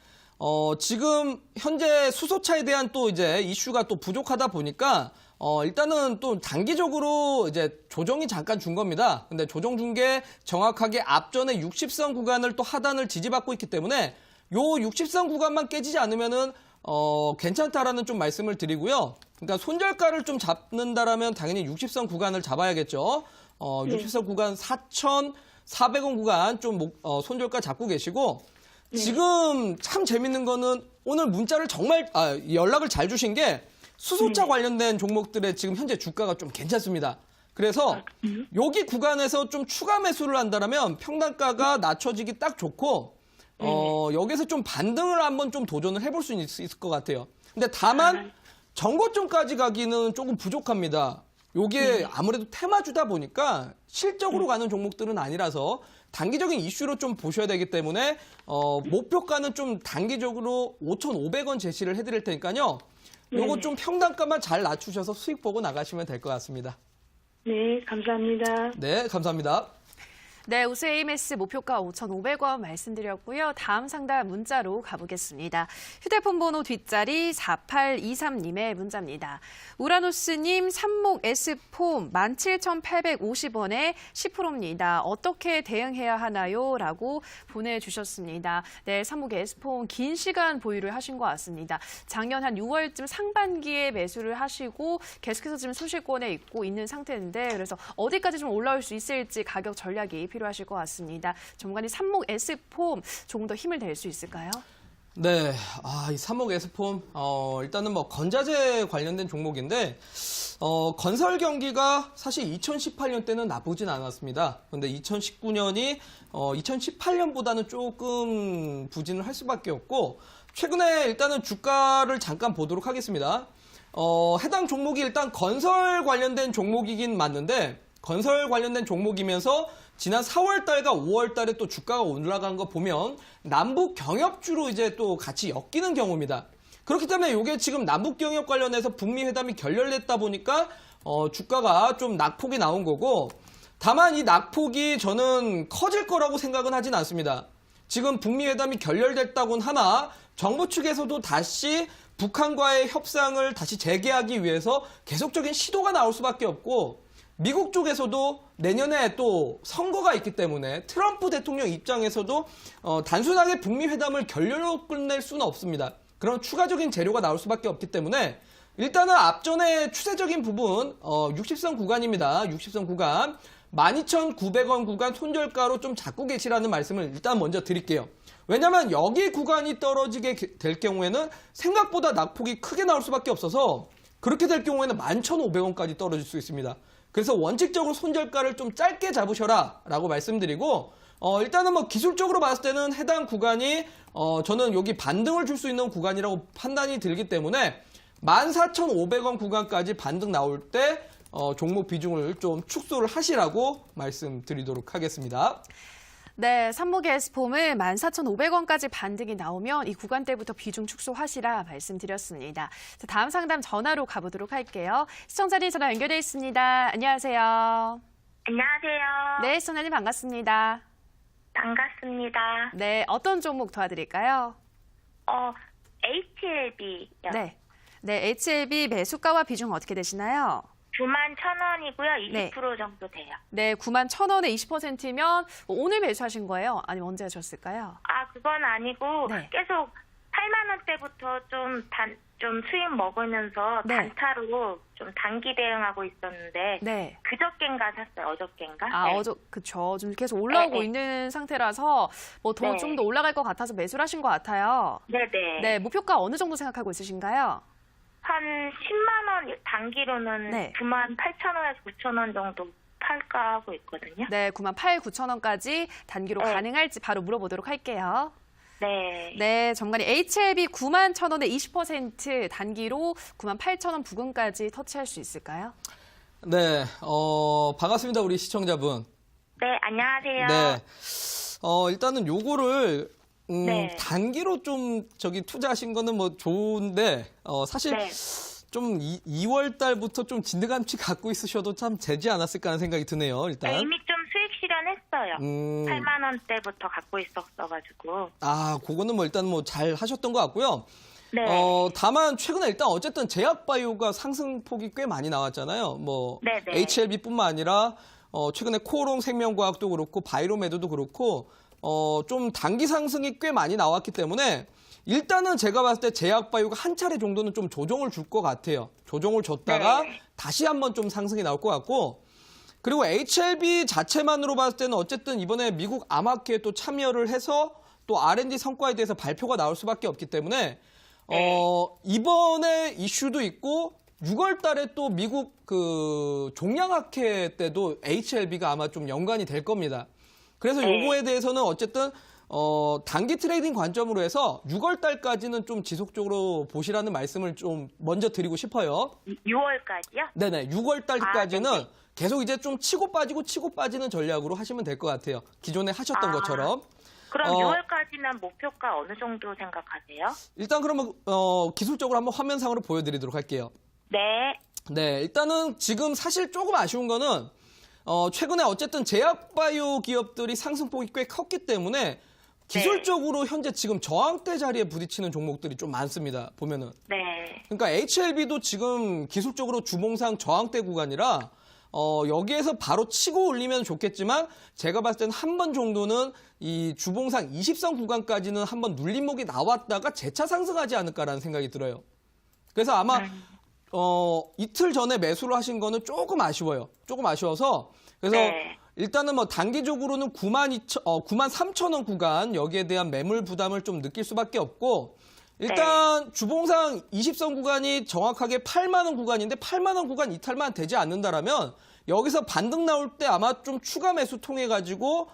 B: 지금 현재 수소차에 대한 또 이제 이슈가 또 부족하다 보니까, 일단은 또 단기적으로 이제 조정이 잠깐 준 겁니다. 근데 조정 준 게 정확하게 앞전에 60선 구간을 또 하단을 지지받고 있기 때문에 요 60선 구간만 깨지지 않으면은 괜찮다라는 좀 말씀을 드리고요. 그러니까 손절가를 좀 잡는다라면 당연히 60선 구간을 잡아야겠죠. 60선 구간 4,400원 구간 좀 손절가 잡고 계시고 지금 참 재밌는 거는 오늘 문자를 정말 연락을 잘 주신 게 수소차 관련된 종목들의 지금 현재 주가가 좀 괜찮습니다. 그래서 여기 구간에서 좀 추가 매수를 한다면 평단가가 낮춰지기 딱 좋고 여기서 좀 반등을 한번 좀 도전을 해볼 수 있을 것 같아요. 근데 다만 정고점까지 가기는 조금 부족합니다. 요게 아무래도 테마주다 보니까 실적으로 가는 종목들은 아니라서 단기적인 이슈로 좀 보셔야 되기 때문에 목표가는 좀 단기적으로 5,500원 제시를 해드릴 테니까요. 요거 좀 평단가만 잘 낮추셔서 수익 보고 나가시면 될 것 같습니다.
C: 네, 감사합니다.
B: 네, 감사합니다.
A: 네, 우수 AMS 목표가 5,500원 말씀드렸고요. 다음 상담 문자로 가보겠습니다. 휴대폰 번호 뒷자리 4823님의 문자입니다. 우라노스님, 삽목 S폼 17,850원에 10%입니다. 어떻게 대응해야 하나요? 라고 보내주셨습니다. 네, 삽목 S폼 긴 시간 보유를 하신 것 같습니다. 작년 한 6월쯤 상반기에 매수를 하시고 계속해서 지금 소실권에 있는 상태인데 그래서 어디까지 좀 올라올 수 있을지 가격 전략이 필요하실 것 같습니다. 전문가님, 삽목 S폼 조금 더 힘을 낼 수 있을까요?
B: 네, 이 삽목 S폼 일단은 뭐 건자재 관련된 종목인데 건설 경기가 사실 2018년 때는 나쁘진 않았습니다. 그런데 2019년이 2018년보다는 조금 부진을 할 수밖에 없고 최근에 일단은 주가를 잠깐 보도록 하겠습니다. 해당 종목이 일단 건설 관련된 종목이긴 맞는데 건설 관련된 종목이면서 지난 4월 달과 5월 달에 또 주가가 올라간 거 보면 남북 경협주로 이제 또 같이 엮이는 경우입니다. 그렇기 때문에 이게 지금 남북 경협 관련해서 북미 회담이 결렬됐다 보니까 주가가 좀 낙폭이 나온 거고 다만 이 낙폭이 저는 커질 거라고 생각은 하진 않습니다. 지금 북미 회담이 결렬됐다곤 하나 정부 측에서도 다시 북한과의 협상을 다시 재개하기 위해서 계속적인 시도가 나올 수밖에 없고 미국 쪽에서도 내년에 또 선거가 있기 때문에 트럼프 대통령 입장에서도 단순하게 북미 회담을 결렬로 끝낼 수는 없습니다. 그런 추가적인 재료가 나올 수밖에 없기 때문에 일단은 앞전에 추세적인 부분 60선 구간입니다. 60선 구간 12,900원 구간 손절가로 좀 잡고 계시라는 말씀을 일단 먼저 드릴게요. 왜냐하면 여기 구간이 떨어지게 될 경우에는 생각보다 낙폭이 크게 나올 수밖에 없어서 그렇게 될 경우에는 11,500원까지 떨어질 수 있습니다. 그래서 원칙적으로 손절가를 좀 짧게 잡으셔라 라고 말씀드리고 일단은 뭐 기술적으로 봤을 때는 해당 구간이 저는 여기 반등을 줄 수 있는 구간이라고 판단이 들기 때문에 14,500원 구간까지 반등 나올 때 종목 비중을 좀 축소를 하시라고 말씀드리도록 하겠습니다.
A: 네, 삽목 S폼은 14,500원까지 반등이 나오면 이 구간대부터 비중 축소하시라 말씀드렸습니다. 자, 다음 상담 전화로 가보도록 할게요. 시청자님 전화 연결돼 있습니다. 안녕하세요.
D: 안녕하세요.
A: 네, 시청자님 반갑습니다.
D: 반갑습니다.
A: 네, 어떤 종목 도와드릴까요?
D: HLB요.
A: 네, HLB 매수가와 비중 어떻게 되시나요?
D: 91,000원이고요. 20%
A: 네.
D: 정도 돼요.
A: 네, 91,000원에 20%면 오늘 매수하신 거예요? 아니면 언제 하셨을까요?
D: 그건 아니고
A: 네.
D: 계속 8만 원대부터 좀 수익 먹으면서
A: 네.
D: 단타로 좀 단기 대응하고 있었는데
A: 네.
D: 그저껜가 샀어요. 어저껜가? 네.
A: 그쵸. 좀 계속 올라오고
D: 네.
A: 있는 상태라서 뭐 더
D: 네.
A: 좀 더 올라갈 것 같아서 매수를 하신 것 같아요.
D: 네네.
A: 네, 목표가 어느 정도 생각하고 있으신가요?
D: 한 10만 원 단기로는
A: 네.
D: 98,000원에서 9,000원 정도 팔까 하고 있거든요.
A: 네, 98,9천원까지 단기로
D: 네.
A: 가능할지 바로 물어보도록 할게요.
D: 네.
A: 네, 전문가님 HLB 91,000원에 20% 단기로 98,000원 부근까지 터치할 수 있을까요?
B: 네, 반갑습니다. 우리 시청자분.
D: 네, 안녕하세요.
B: 네. 일단은 요거를
D: 네.
B: 단기로 좀 투자하신 거는 뭐 좋은데 사실
D: 네.
B: 좀 2월 달부터 좀 진드감치 갖고 있으셔도 참 되지 않았을까 하는 생각이 드네요. 일단.
D: 네, 이미 좀 수익 실현했어요. 8만 원대부터 갖고 있었어가지고.
B: 그거는 뭐 일단 뭐 잘 하셨던 것 같고요.
D: 네.
B: 다만 최근에 일단 어쨌든 제약바이오가 상승폭이 꽤 많이 나왔잖아요. 뭐
D: 네네.
B: HLB뿐만 아니라 최근에 코오롱 생명과학도 그렇고 바이로메드도 그렇고 좀 단기 상승이 꽤 많이 나왔기 때문에 일단은 제가 봤을 때 제약바이오가 한 차례 정도는 좀 조정을 줄 것 같아요. 조정을 줬다가
D: 네.
B: 다시 한번 좀 상승이 나올 것 같고 그리고 HLB 자체만으로 봤을 때는 어쨌든 이번에 미국 암학회에 또 참여를 해서 또 R&D 성과에 대해서 발표가 나올 수밖에 없기 때문에 이번에 이슈도 있고 6월 달에 또 미국 종양학회 때도 HLB가 아마 좀 연관이 될 겁니다. 그래서
D: 네.
B: 요거에 대해서는 어쨌든 단기 트레이딩 관점으로 해서 6월 달까지는 좀 지속적으로 보시라는 말씀을 좀 먼저 드리고 싶어요.
D: 6월까지요?
B: 네네, 6월 달까지는
D: 네네.
B: 계속 이제 좀 치고 빠지는 전략으로 하시면 될 것 같아요. 기존에 하셨던 것처럼.
D: 그럼 6월까지는 목표가 어느 정도 생각하세요?
B: 일단 그러면 기술적으로 한번 화면상으로 보여드리도록 할게요.
D: 네.
B: 네, 일단은 지금 사실 조금 아쉬운 거는 최근에 어쨌든 제약바이오 기업들이 상승폭이 꽤 컸기 때문에 기술적으로 현재 지금 저항대 자리에 부딪히는 종목들이 좀 많습니다. 보면은.
D: 네.
B: 그러니까 HLB도 지금 기술적으로 주봉상 저항대 구간이라 여기에서 바로 치고 올리면 좋겠지만 제가 봤을 때는 한 번 정도는 이 주봉상 20선 구간까지는 한번 눌림목이 나왔다가 재차 상승하지 않을까라는 생각이 들어요. 그래서 아마 이틀 전에 매수를 하신 거는 조금 아쉬워요. 조금 아쉬워서 그래서
D: 네.
B: 일단은 뭐 단기적으로는 93,000원 구간 여기에 대한 매물 부담을 좀 느낄 수밖에 없고 일단 주봉상 20선 구간이 정확하게 8만 원 구간인데 8만 원 구간 이탈만 되지 않는다라면 여기서 반등 나올 때 아마 좀 추가 매수 통해 가지고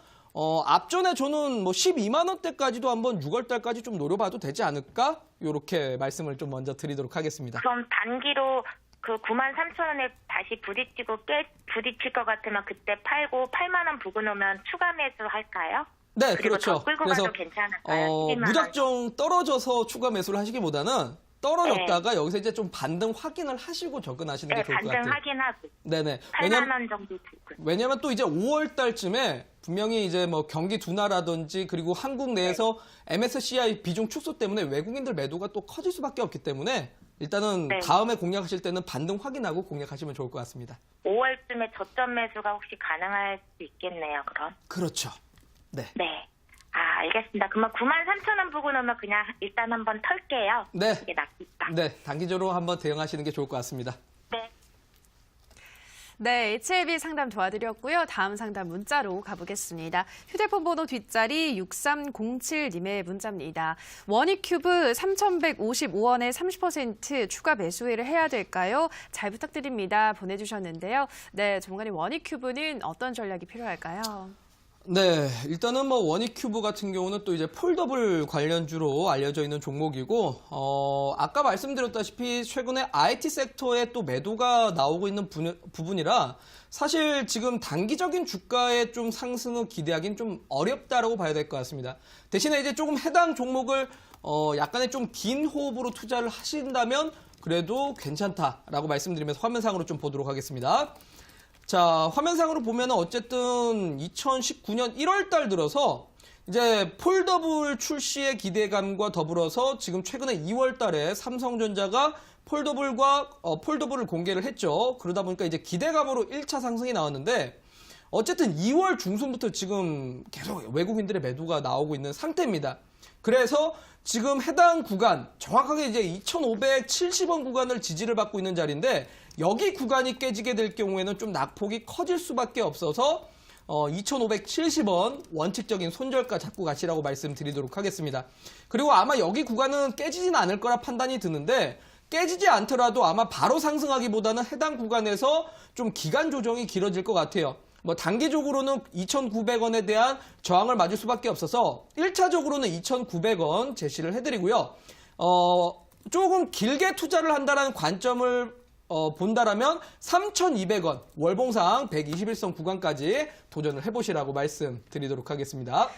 B: 앞전에 저는 뭐 12만 원대까지도 한번 6월 달까지 좀 노려봐도 되지 않을까? 이렇게 말씀을 좀 먼저 드리도록 하겠습니다.
D: 그럼 단기로 그 93,000원에 다시 부딪힐 것 같으면 그때 팔고 8만 원 부근 오면 추가 매수 할까요?
B: 네,
D: 그리고
B: 그렇죠.
D: 더 끌고
B: 그래서
D: 가도 괜찮을까요? 12만 원.
B: 무작정 떨어져서 추가 매수를 하시기보다는 떨어졌다가 여기서 이제 좀 반등 확인을 하시고 접근하시는 게
D: 네,
B: 좋을 것 같아요.
D: 반등 확인하고
B: 네네.
D: 8만 원 정도 부근.
B: 왜냐면 또 이제 5월 달쯤에 분명히 이제 뭐 경기 둔화라든지 그리고 한국 내에서 MSCI 비중 축소 때문에 외국인들 매도가 또 커질 수밖에 없기 때문에 일단은
D: 네.
B: 다음에 공략하실 때는 반등 확인하고 공략하시면 좋을 것 같습니다.
D: 5월쯤에 저점 매수가 혹시 가능할 수 있겠네요, 그럼.
B: 그렇죠. 네.
D: 네. 알겠습니다. 그러면 93,000원 부근 오면 그냥 일단 한번 털게요.
B: 네.
D: 이게 낫겠다.
B: 네. 단기적으로 한번 대응하시는 게 좋을 것 같습니다.
D: 네.
A: 네, HLB 상담 도와드렸고요. 다음 상담 문자로 가보겠습니다. 휴대폰 번호 뒷자리 6307님의 문자입니다. 원익큐브 3,155원에 30% 추가 매수회를 해야 될까요? 잘 부탁드립니다. 보내주셨는데요. 네, 전문가님 원익큐브는 어떤 전략이 필요할까요?
B: 네, 일단은 뭐 원익큐브 같은 경우는 또 이제 폴더블 관련주로 알려져 있는 종목이고, 아까 말씀드렸다시피 최근에 IT 섹터에 또 매도가 나오고 있는 부분이라 사실 지금 단기적인 주가의 좀 상승을 기대하기는 좀 어렵다라고 봐야 될 것 같습니다. 대신에 이제 조금 해당 종목을 약간의 좀 긴 호흡으로 투자를 하신다면 그래도 괜찮다라고 말씀드리면서 화면상으로 좀 보도록 하겠습니다. 자, 화면상으로 보면 어쨌든 2019년 1월 달 들어서 이제 폴더블 출시의 기대감과 더불어서 지금 최근에 2월 달에 삼성전자가 폴더블을 공개를 했죠. 그러다 보니까 이제 기대감으로 1차 상승이 나왔는데 어쨌든 2월 중순부터 지금 계속 외국인들의 매도가 나오고 있는 상태입니다. 그래서 지금 해당 구간, 정확하게 이제 2,570원 구간을 지지를 받고 있는 자리인데 여기 구간이 깨지게 될 경우에는 좀 낙폭이 커질 수밖에 없어서 2,570원 원칙적인 손절가 잡고 가시라고 말씀드리도록 하겠습니다. 그리고 아마 여기 구간은 깨지진 않을 거라 판단이 드는데 깨지지 않더라도 아마 바로 상승하기보다는 해당 구간에서 좀 기간 조정이 길어질 것 같아요. 뭐 단기적으로는 2,900원에 대한 저항을 맞을 수밖에 없어서 1차적으로는 2,900원 제시를 해드리고요. 조금 길게 투자를 한다는 관점을 본다라면 3,200원 월봉상 121선 구간까지 도전을 해보시라고 말씀드리도록 하겠습니다.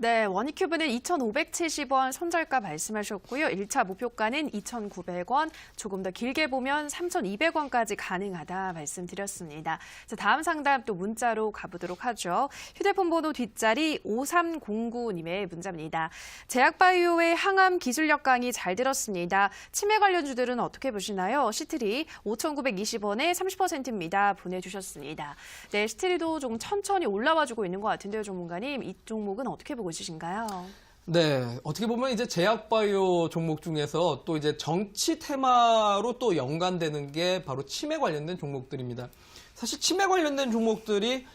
A: 네, 원익큐브는 2,570원 손절가 말씀하셨고요. 1차 목표가는 2,900원, 조금 더 길게 보면 3,200원까지 가능하다 말씀드렸습니다. 자, 다음 상담 또 문자로 가보도록 하죠. 휴대폰 번호 뒷자리 5309님의 문자입니다. 제약바이오의 항암 기술력 강의 잘 들었습니다. 치매 관련주들은 어떻게 보시나요? 시트리 5,920원에 30%입니다. 보내주셨습니다. 네, 시트리도 조금 천천히 올라와주고 있는 것 같은데요, 전문가님. 이 종목은 어떻게 보고 있으신가요?
B: 네, 어떻게 보면 이제 제약바이오 종목 중에서 또 이제 정치 테마로 또 연관되는 게 바로 치매 관련된 종목들입니다. 사실 치매 관련된 종목들이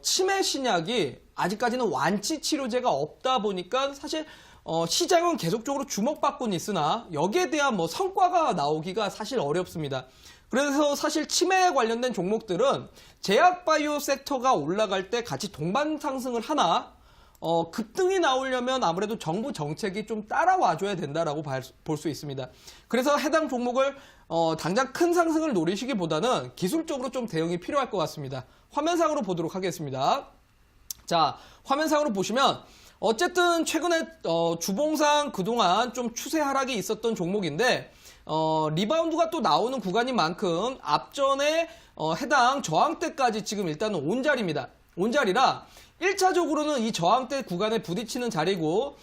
B: 치매 신약이 아직까지는 완치 치료제가 없다 보니까 사실 시장은 계속적으로 주목받고는 있으나 여기에 대한 뭐 성과가 나오기가 사실 어렵습니다. 그래서 사실 치매에 관련된 종목들은 제약바이오 섹터가 올라갈 때 같이 동반 상승을 하나 급등이 나오려면 아무래도 정부 정책이 좀 따라와줘야 된다라고 볼 수 있습니다. 그래서 해당 종목을 당장 큰 상승을 노리시기보다는 기술적으로 좀 대응이 필요할 것 같습니다. 화면상으로 보도록 하겠습니다. 자, 화면상으로 보시면 어쨌든 최근에 주봉상 그동안 좀 추세 하락이 있었던 종목인데 리바운드가 또 나오는 구간인 만큼 앞전에 해당 저항대까지 지금 일단은 온자리입니다. 온자리라 1차적으로는 이 저항대 구간에 부딪히는 자리고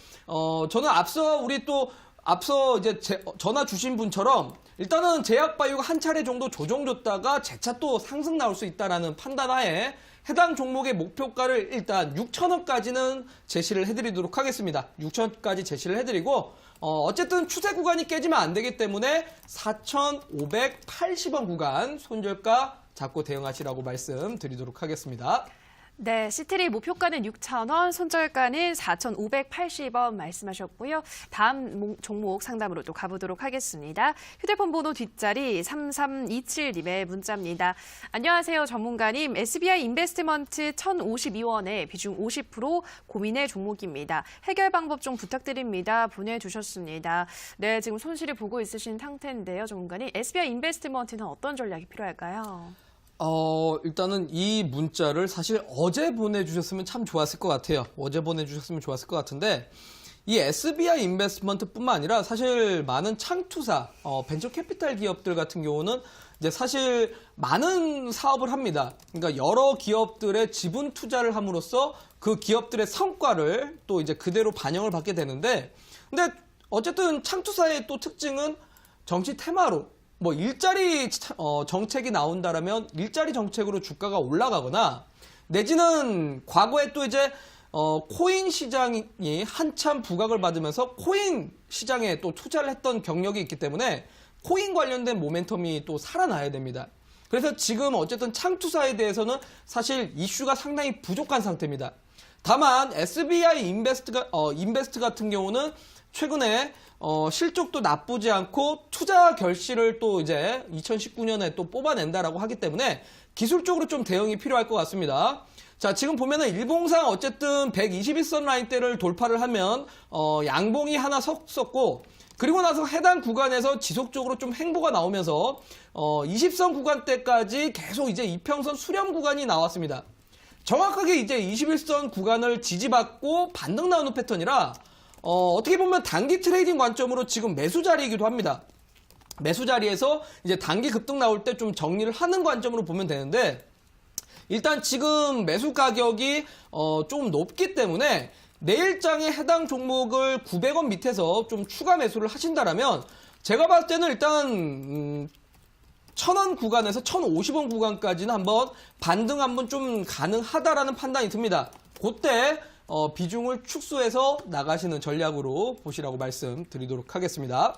B: 저는 앞서 이제 전화 주신 분처럼 일단은 제약바이오가 한 차례 정도 조정줬다가 재차 또 상승 나올 수 있다라는 판단하에 해당 종목의 목표가를 일단 6,000원까지는 제시를 해드리도록 하겠습니다. 6,000원까지 제시를 해드리고 어쨌든 추세 구간이 깨지면 안 되기 때문에 4,580원 구간 손절가 잡고 대응하시라고 말씀드리도록 하겠습니다.
A: 네, 시트리 목표가는 6,000원, 손절가는 4,580원 말씀하셨고요. 다음 종목 상담으로 또 가보도록 하겠습니다. 휴대폰 번호 뒷자리 3327님의 문자입니다. 안녕하세요, 전문가님. SBI 인베스트먼트 1,052원에 비중 50% 고민의 종목입니다. 해결 방법 좀 부탁드립니다. 보내주셨습니다. 네, 지금 손실이 보고 있으신 상태인데요, 전문가님. SBI 인베스트먼트는 어떤 전략이 필요할까요?
B: 일단은 이 문자를 사실 어제 보내주셨으면 참 좋았을 것 같아요. 어제 보내주셨으면 좋았을 것 같은데, 이 SBI 인베스트먼트뿐만 아니라 사실 많은 창투사, 벤처 캐피탈 기업들 같은 경우는 이제 사실 많은 사업을 합니다. 그러니까 여러 기업들의 지분 투자를 함으로써 그 기업들의 성과를 또 이제 그대로 반영을 받게 되는데, 근데 어쨌든 창투사의 또 특징은 정치 테마로 일자리 정책이 나온다라면 일자리 정책으로 주가가 올라가거나 내지는 과거에 또 이제 코인 시장이 한참 부각을 받으면서 코인 시장에 또 투자를 했던 경력이 있기 때문에 코인 관련된 모멘텀이 또 살아나야 됩니다. 그래서 지금 어쨌든 창투사에 대해서는 사실 이슈가 상당히 부족한 상태입니다. 다만 SBI 인베스트 같은 경우는 최근에 실적도 나쁘지 않고 투자 결실을 또 이제 2019년에 또 뽑아낸다라고 하기 때문에 기술적으로 좀 대응이 필요할 것 같습니다. 자, 지금 보면은 일봉상 어쨌든 121선 라인대를 돌파를 하면 양봉이 하나 섰고, 그리고 나서 해당 구간에서 지속적으로 좀 행보가 나오면서 20선 구간대까지 계속 이제 이평선 수렴 구간이 나왔습니다. 정확하게 이제 21선 구간을 지지받고 반등 나오는 패턴이라 어떻게 보면 단기 트레이딩 관점으로 지금 매수 자리이기도 합니다. 매수 자리에서 이제 단기 급등 나올 때 좀 정리를 하는 관점으로 보면 되는데, 일단 지금 매수 가격이 좀 높기 때문에 내일장에 해당 종목을 900원 밑에서 좀 추가 매수를 하신다라면 제가 봤을 때는 일단 1,000원 구간에서 1,050원 구간까지는 한번 반등 한번 좀 가능하다라는 판단이 듭니다. 그때 비중을 축소해서 나가시는 전략으로 보시라고 말씀드리도록 하겠습니다.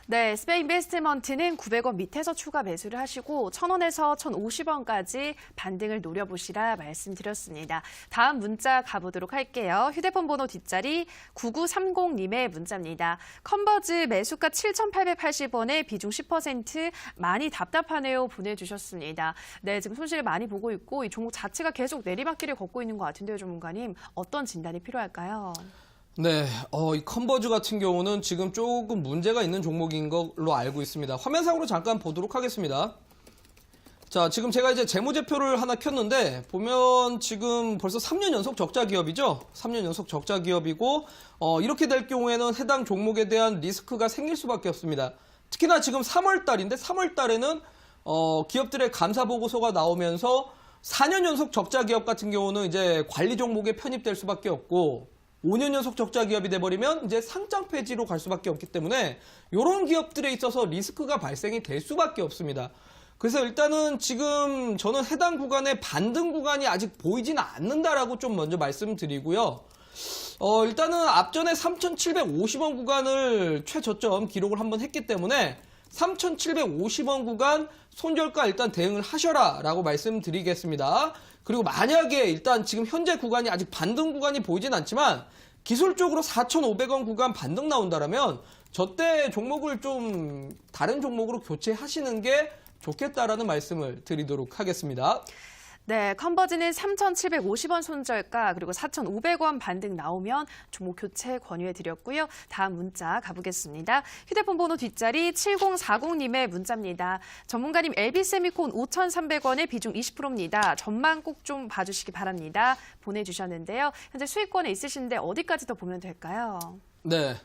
A: 네, SBI 인베스트먼트는 900원 밑에서 추가 매수를 하시고 1,000원에서 1,050원까지 반등을 노려보시라 말씀드렸습니다. 다음 문자 가보도록 할게요. 휴대폰 번호 뒷자리 9930님의 문자입니다. 컨버즈 매수가 7,880원에 비중 10% 많이 답답하네요 보내주셨습니다. 네, 지금 손실을 많이 보고 있고 이 종목 자체가 계속 내리막길을 걷고 있는 것 같은데요, 전문가님. 어떤 진단이 필요할까요?
B: 네, 이 컨버즈 같은 경우는 지금 조금 문제가 있는 종목인 걸로 알고 있습니다. 화면상으로 잠깐 보도록 하겠습니다. 자, 지금 제가 이제 재무제표를 하나 켰는데, 보면 지금 벌써 3년 연속 적자 기업이죠? 3년 연속 적자 기업이고, 이렇게 될 경우에는 해당 종목에 대한 리스크가 생길 수밖에 없습니다. 특히나 지금 3월 달인데, 3월 달에는, 기업들의 감사 보고서가 나오면서 4년 연속 적자 기업 같은 경우는 이제 관리 종목에 편입될 수밖에 없고, 5년 연속 적자 기업이 돼버리면 이제 상장 폐지로 갈 수밖에 없기 때문에 이런 기업들에 있어서 리스크가 발생이 될 수밖에 없습니다. 그래서 일단은 지금 저는 해당 구간의 반등 구간이 아직 보이지는 않는다라고 좀 먼저 말씀드리고요. 일단은 앞전에 3,750원 구간을 최저점 기록을 한번 했기 때문에 3,750원 구간 손절가 일단 대응을 하셔라 라고 말씀드리겠습니다. 그리고 만약에 일단 지금 현재 구간이 아직 반등 구간이 보이진 않지만 기술적으로 4,500원 구간 반등 나온다라면 저때 종목을 좀 다른 종목으로 교체하시는 게 좋겠다라는 말씀을 드리도록 하겠습니다.
A: 네, 컨버지는 3,750원 손절가 그리고 4,500원 반등 나오면 종목 교체 권유해드렸고요. 다음 문자 가보겠습니다. 휴대폰 번호 뒷자리 7040님의 문자입니다. 전문가님 LB세미콘 5,300원에 비중 20%입니다. 전망 꼭 좀 봐주시기 바랍니다. 보내주셨는데요. 현재 수익권에 있으신데 어디까지 더 보면 될까요?
B: 네,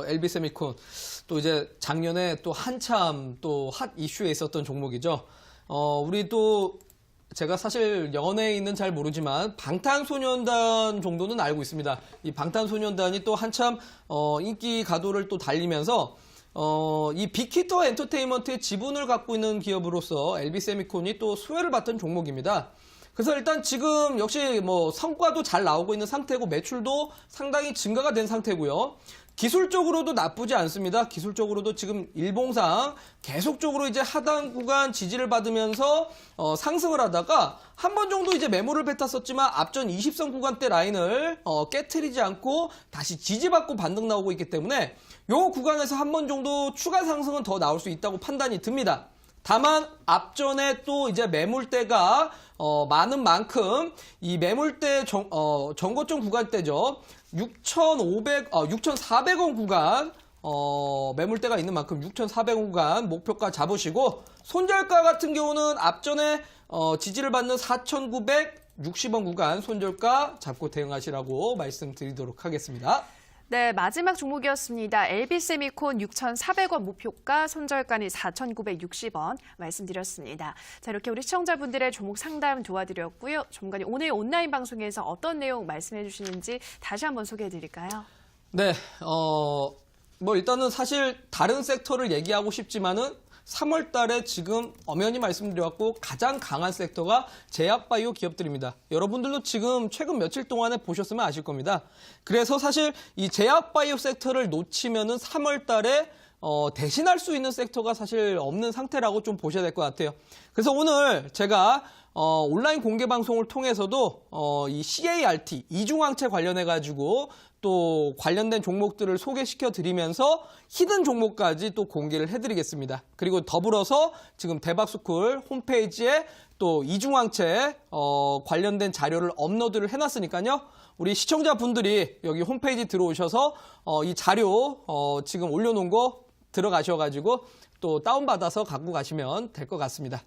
B: LB세미콘 또 이제 작년에 또 한참 또 핫 이슈에 있었던 종목이죠. 우리 또 제가 사실 연예인은 잘 모르지만 방탄소년단 정도는 알고 있습니다. 이 방탄소년단이 또 한참 인기 가도를 또 달리면서 이 빅히터 엔터테인먼트의 지분을 갖고 있는 기업으로서 LB세미콘이 또 수혜를 받던 종목입니다. 그래서 일단 지금 역시 뭐 성과도 잘 나오고 있는 상태고 매출도 상당히 증가가 된 상태고요. 기술적으로도 나쁘지 않습니다. 기술적으로도 지금 일봉상 계속적으로 이제 하단 구간 지지를 받으면서 상승을 하다가 한 번 정도 이제 매물을 뱉었었지만 앞전 20선 구간대 라인을 깨트리지 않고 다시 지지받고 반등 나오고 있기 때문에 요 구간에서 한 번 정도 추가 상승은 더 나올 수 있다고 판단이 듭니다. 다만 앞전에 또 이제 매물대가 많은 만큼 이 매물대 정고점 구간대죠. 6,400원 구간 매물대가 있는 만큼 6,400원 구간 목표가 잡으시고 손절가 같은 경우는 앞전에 지지를 받는 4,960원 구간 손절가 잡고 대응하시라고 말씀드리도록 하겠습니다.
A: 네, 마지막 종목이었습니다. LB세미콘 6,400원 목표가, 손절가는 4,960원 말씀드렸습니다. 자, 이렇게 우리 시청자분들의 종목 상담 도와드렸고요. 전문가님, 오늘 온라인 방송에서 어떤 내용 말씀해 주시는지 다시 한번 소개해 드릴까요?
B: 네, 뭐 일단은 사실 다른 섹터를 얘기하고 싶지만은 3월 달에 지금 엄연히 말씀드렸고 가장 강한 섹터가 제약바이오 기업들입니다. 여러분들도 지금 최근 며칠 동안에 보셨으면 아실 겁니다. 그래서 사실 이 제약바이오 섹터를 놓치면은 3월 달에 대신할 수 있는 섹터가 사실 없는 상태라고 좀 보셔야 될 것 같아요. 그래서 오늘 제가 온라인 공개 방송을 통해서도 이 CART 이중항체 관련해 가지고 또 관련된 종목들을 소개시켜 드리면서 히든 종목까지 또 공개를 해드리겠습니다. 그리고 더불어서 지금 대박스쿨 홈페이지에 또 이중항체 관련된 자료를 업로드를 해놨으니까요. 우리 시청자분들이 여기 홈페이지 들어오셔서 이 자료 지금 올려놓은 거 들어가셔가지고 또 다운받아서 갖고 가시면 될 것 같습니다.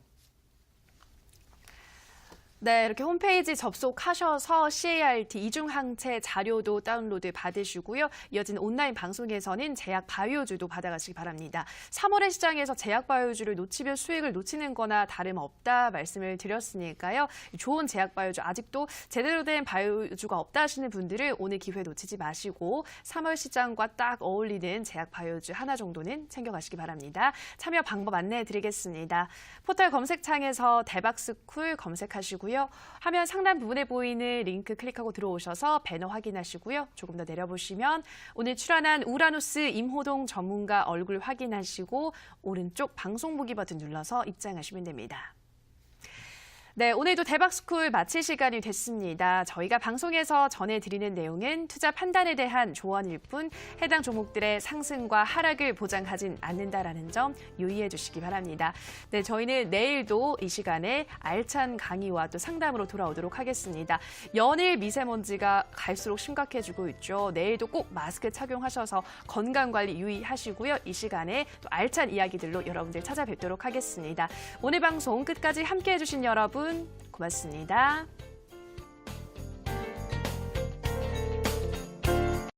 A: 네, 이렇게 홈페이지 접속하셔서 CART 이중항체 자료도 다운로드 받으시고요. 이어지는 온라인 방송에서는 제약바이오주도 받아가시기 바랍니다. 3월의 시장에서 제약바이오주를 놓치면 수익을 놓치는 거나 다름없다 말씀을 드렸으니까요. 좋은 제약바이오주, 아직도 제대로 된 바이오주가 없다 하시는 분들은 오늘 기회 놓치지 마시고 3월 시장과 딱 어울리는 제약바이오주 하나 정도는 챙겨가시기 바랍니다. 참여 방법 안내해 드리겠습니다. 포털 검색창에서 대박스쿨 검색하시고요. 화면 상단 부분에 보이는 링크 클릭하고 들어오셔서 배너 확인하시고요. 조금 더 내려보시면 오늘 출연한 우라노스 임호동 전문가 얼굴 확인하시고 오른쪽 방송 보기 버튼 눌러서 입장하시면 됩니다. 네, 오늘도 대박스쿨 마칠 시간이 됐습니다. 저희가 방송에서 전해드리는 내용은 투자 판단에 대한 조언일 뿐 해당 종목들의 상승과 하락을 보장하진 않는다라는 점 유의해 주시기 바랍니다. 네, 저희는 내일도 이 시간에 알찬 강의와 또 상담으로 돌아오도록 하겠습니다. 연일 미세먼지가 갈수록 심각해지고 있죠. 내일도 꼭 마스크 착용하셔서 건강관리 유의하시고요. 이 시간에 또 알찬 이야기들로 여러분들 찾아뵙도록 하겠습니다. 오늘 방송 끝까지 함께해 주신 여러분 고맙습니다.